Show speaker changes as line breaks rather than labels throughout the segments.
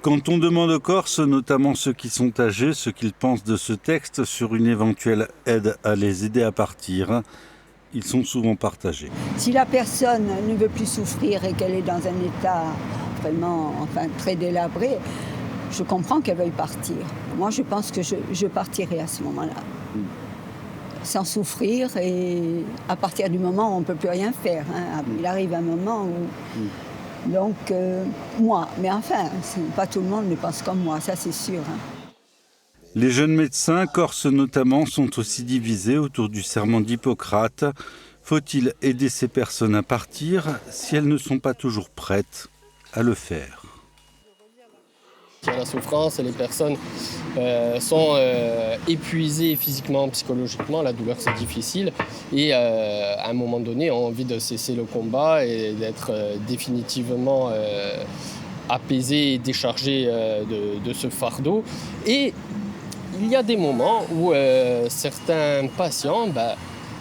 Quand on demande aux Corses, notamment ceux qui sont âgés, ce qu'ils pensent de ce texte sur une éventuelle aide à les aider à partir, ils sont souvent partagés.
Si la personne ne veut plus souffrir et qu'elle est dans un état vraiment très délabré, je comprends qu'elle veuille partir. Moi, je pense que je partirai à ce moment-là. Sans souffrir et à partir du moment où on ne peut plus rien faire. Il arrive un moment où... Donc, moi, mais enfin, pas tout le monde ne pense comme moi, ça c'est sûr.
Les jeunes médecins, corses notamment, sont aussi divisés autour du serment d'Hippocrate. Faut-il aider ces personnes à partir si elles ne sont pas toujours prêtes à le faire ?
Il y a la souffrance et les personnes sont épuisées physiquement, psychologiquement, la douleur c'est difficile et à un moment donné ont envie de cesser le combat et d'être définitivement apaisées et déchargées de ce fardeau. Et il y a des moments où certains patients,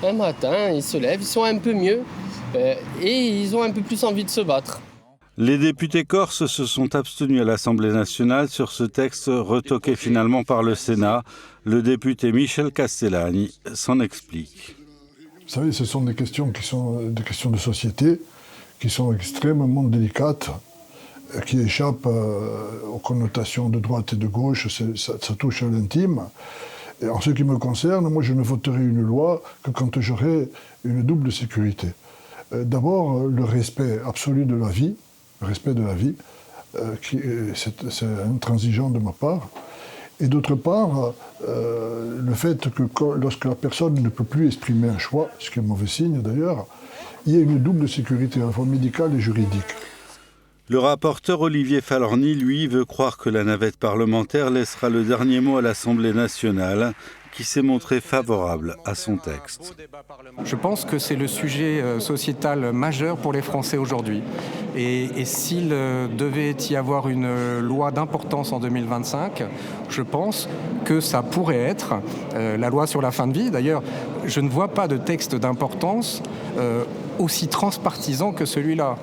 un matin, ils se lèvent, ils sont un peu mieux et ils ont un peu plus envie de se battre.
Les députés corses se sont abstenus à l'Assemblée nationale sur ce texte retoqué finalement par le Sénat. Le député Michel Castellani s'en explique.
Vous savez, ce sont des questions qui sont des questions de société, qui sont extrêmement délicates, qui échappent aux connotations de droite et de gauche, ça touche à l'intime. Et en ce qui me concerne, moi je ne voterai une loi que quand j'aurai une double sécurité. D'abord, le respect absolu de la vie, c'est intransigeant de ma part. Et d'autre part, le fait que lorsque la personne ne peut plus exprimer un choix, ce qui est un mauvais signe d'ailleurs, il y a une double sécurité à la fois médicale et juridique.
Le rapporteur Olivier Falorni, lui, veut croire que la navette parlementaire laissera le dernier mot à l'Assemblée nationale, qui s'est montrée favorable à son texte.
Je pense que c'est le sujet sociétal majeur pour les Français aujourd'hui. Et s'il devait y avoir une loi d'importance en 2025, je pense que ça pourrait être la loi sur la fin de vie. D'ailleurs, je ne vois pas de texte d'importance aussi transpartisan que celui-là.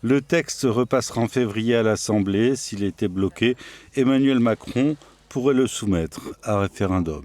Le texte repassera en février à l'Assemblée. S'il était bloqué, Emmanuel Macron pourrait le soumettre à référendum.